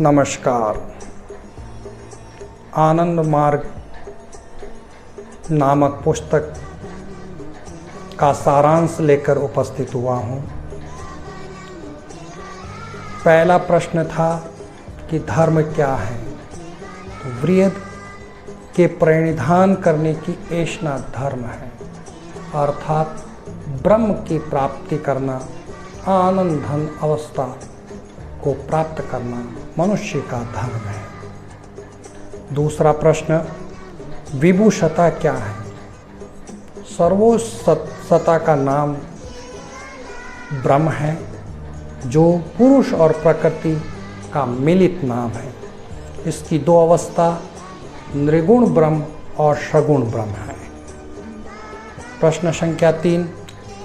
नमस्कार। आनंद मार्ग नामक पुस्तक का सारांश लेकर उपस्थित हुआ हूँ। पहला प्रश्न था कि धर्म क्या है। तो वृहद के प्रणिधान करने की ऐसा धर्म है, अर्थात ब्रह्म की प्राप्ति करना, आनंद धन अवस्था को प्राप्त करना मनुष्य का धर्म है। दूसरा प्रश्न, विभूषता क्या है। सर्वोच्चता का नाम ब्रह्म है, जो पुरुष और प्रकृति का मिलित नाम है। इसकी दो अवस्था निर्गुण ब्रह्म और सगुण ब्रह्म है। प्रश्न संख्या 3,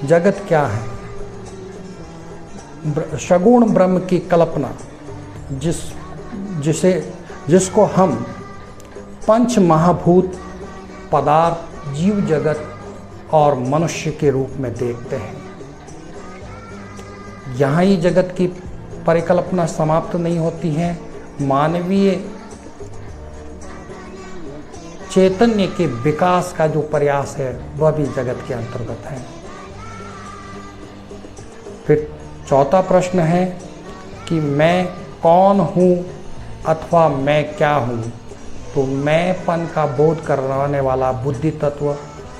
जगत क्या है। सगुण ब्रह्म की कल्पना जिसको हम पंच महाभूत पदार्थ, जीव जगत और मनुष्य के रूप में देखते हैं। यहाँ ही जगत की परिकल्पना समाप्त नहीं होती है। मानवीय चैतन्य के विकास का जो प्रयास है वह भी जगत के अंतर्गत है। फिर चौथा प्रश्न है कि मैं कौन हूँ अथवा मैं क्या हूँ। तो मैंपन का बोध करवाने वाला बुद्धि तत्व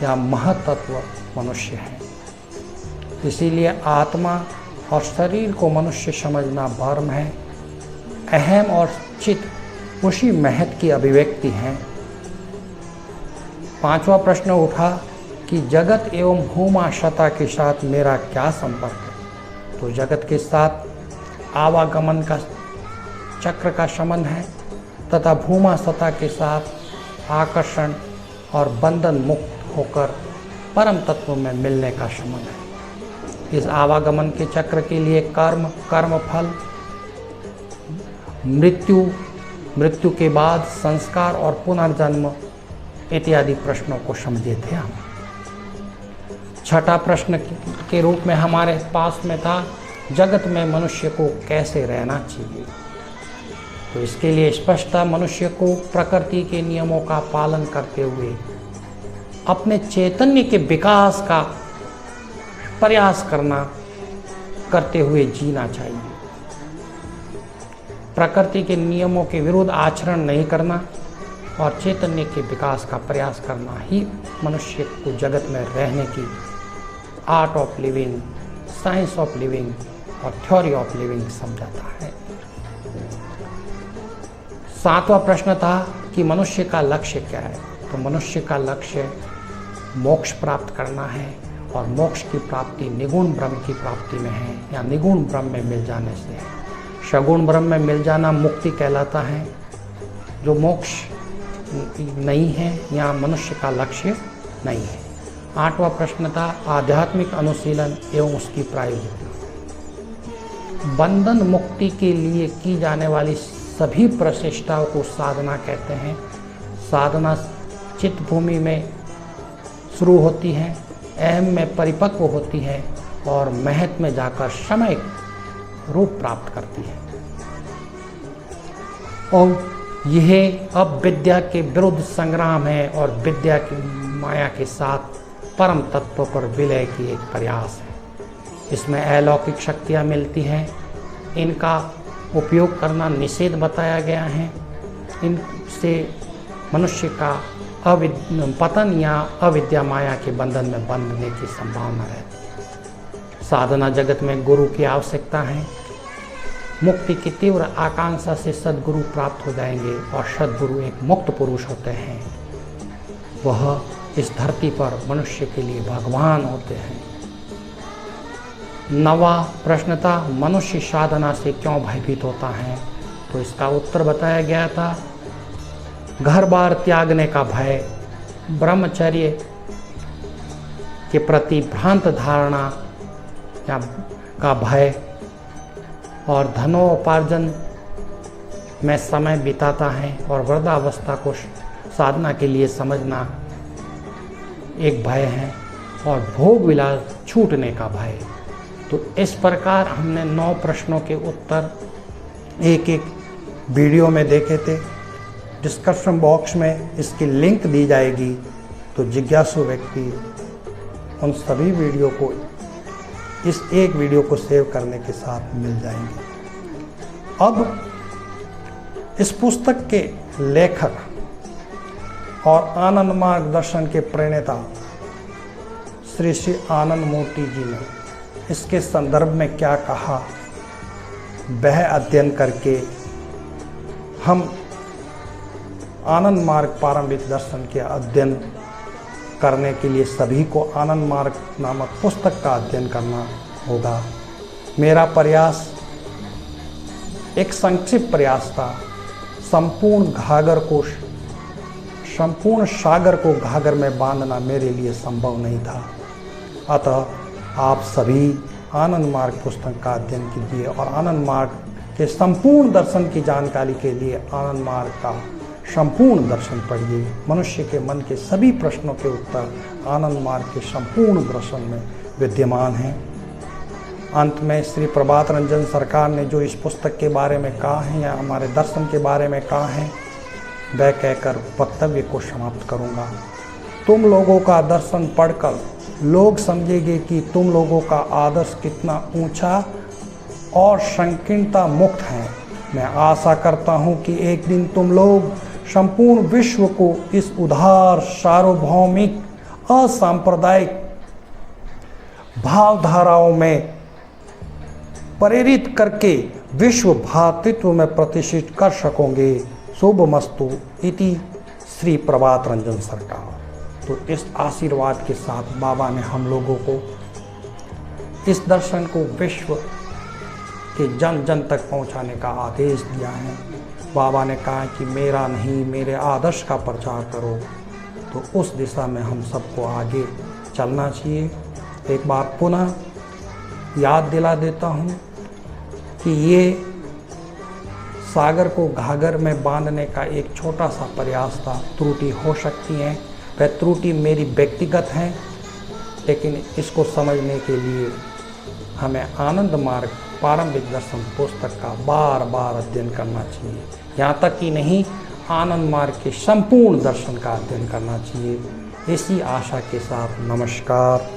या महतत्व मनुष्य है। इसीलिए आत्मा और शरीर को मनुष्य समझना भ्रम है। अहम और चित्त उसी महत की अभिव्यक्ति हैं। पांचवा प्रश्न उठा कि जगत एवं भूमा सत्ता के साथ मेरा क्या संपर्क है। तो जगत के साथ आवागमन का चक्र का संबंध है तथा भूमा सत्ता के साथ आकर्षण और बंधन मुक्त होकर परम तत्व में मिलने का संबंध है। इस आवागमन के चक्र के लिए कर्म फल, मृत्यु के बाद संस्कार और पुनर्जन्म इत्यादि प्रश्नों को समझे थे हम। छठा प्रश्न के रूप में हमारे पास में था, जगत में मनुष्य को कैसे रहना चाहिए। तो इसके लिए स्पष्टता मनुष्य को प्रकृति के नियमों का पालन करते हुए अपने चैतन्य के विकास का प्रयास करते हुए जीना चाहिए। प्रकृति के नियमों के विरुद्ध आचरण नहीं करना और चैतन्य के विकास का प्रयास करना ही मनुष्य को जगत में रहने की art of living, science of living और थ्योरी ऑफ लिविंग समझाता है। सातवां प्रश्न था कि मनुष्य का लक्ष्य क्या है। तो मनुष्य का लक्ष्य मोक्ष प्राप्त करना है और मोक्ष की प्राप्ति निगुण ब्रह्म की प्राप्ति में है या निगुण ब्रह्म में मिल जाने से है। सगुण ब्रह्म में मिल जाना मुक्ति कहलाता है, जो मोक्ष नहीं है या मनुष्य का लक्ष्य नहीं है। आठवां प्रश्न था आध्यात्मिक अनुशीलन एवं उसकी प्रायोगिकता। बंधन मुक्ति के लिए की जाने वाली सभी प्रचेष्टाओं को साधना कहते हैं। साधना चित्त भूमि में शुरू होती है, अहम में परिपक्व होती है और महत में जाकर समय रूप प्राप्त करती है। और यह अब विद्या के विरुद्ध संग्राम है और विद्या की माया के साथ परम तत्व पर विलय की एक प्रयास है। इसमें अलौकिक शक्तियाँ मिलती हैं, इनका उपयोग करना निषेध बताया गया है। इनसे मनुष्य का पतन या अविद्या माया के बंधन में बंधने की संभावना है। साधना जगत में गुरु की आवश्यकता है। मुक्ति की तीव्र आकांक्षा से सद्गुरु प्राप्त हो जाएंगे और सद्गुरु एक मुक्त पुरुष होते हैं। वह इस धरती पर मनुष्य के लिए भगवान होते हैं। नवा प्रश्न था मनुष्य साधना से क्यों भयभीत होता है। तो इसका उत्तर बताया गया था, घर बार त्यागने का भय, ब्रह्मचर्य के प्रति भ्रांत धारणा का भय और धनोपार्जन में समय बिताता है और वृद्धावस्था को साधना के लिए समझना एक भय है और भोग विलास छूटने का भय। तो इस प्रकार हमने 9 प्रश्नों के उत्तर एक एक वीडियो में देखे थे। डिस्क्रिप्शन बॉक्स में इसकी लिंक दी जाएगी, तो जिज्ञासु व्यक्ति उन सभी वीडियो को इस एक वीडियो को सेव करने के साथ मिल जाएंगे। अब इस पुस्तक के लेखक और आनंद मार्ग दर्शन के प्रणेता श्री श्री आनंद मूर्ति जी ने इसके संदर्भ में क्या कहा, वह अध्ययन करके हम आनंद मार्ग पारंपरिक दर्शन के अध्ययन करने के लिए सभी को आनंद मार्ग नामक पुस्तक का अध्ययन करना होगा। मेरा प्रयास एक संक्षिप्त प्रयास था। संपूर्ण सागर को घाघर में बांधना मेरे लिए संभव नहीं था। अतः आप सभी आनंद मार्ग पुस्तक का अध्ययन कीजिए और आनंद मार्ग के संपूर्ण दर्शन की जानकारी के लिए आनंद मार्ग का संपूर्ण दर्शन पढ़िए। मनुष्य के मन के सभी प्रश्नों के उत्तर आनंद मार्ग के संपूर्ण दर्शन में विद्यमान हैं। अंत में श्री प्रभात रंजन सरकार ने जो इस पुस्तक के बारे में कहा है या हमारे दर्शन के बारे में कहा है, वह कहकर वक्तव्य को समाप्त करूंगा। तुम लोगों का दर्शन पढ़कर लोग समझेंगे कि तुम लोगों का आदर्श कितना ऊंचा और संकीर्णता मुक्त है। मैं आशा करता हूं कि एक दिन तुम लोग संपूर्ण विश्व को इस उदार, सार्वभौमिक, असांप्रदायिक भावधाराओं में प्रेरित करके विश्व भ्रातृत्व में प्रतिष्ठित कर सकोगे। शुभमस्तु इति श्री प्रभात रंजन सरकार। तो इस आशीर्वाद के साथ बाबा ने हम लोगों को इस दर्शन को विश्व के जन जन तक पहुंचाने का आदेश दिया है। बाबा ने कहा कि मेरा नहीं, मेरे आदर्श का प्रचार करो। तो उस दिशा में हम सबको आगे चलना चाहिए। एक बार पुनः याद दिला देता हूँ कि ये सागर को घाघर में बांधने का एक छोटा सा प्रयास था। त्रुटि हो सकती है, वह त्रुटि मेरी व्यक्तिगत है, लेकिन इसको समझने के लिए हमें आनंद मार्ग पारंपरिक दर्शन पुस्तक का बार बार अध्ययन करना चाहिए। यहाँ तक कि नहीं, आनंद मार्ग के संपूर्ण दर्शन का अध्ययन करना चाहिए। इसी आशा के साथ नमस्कार।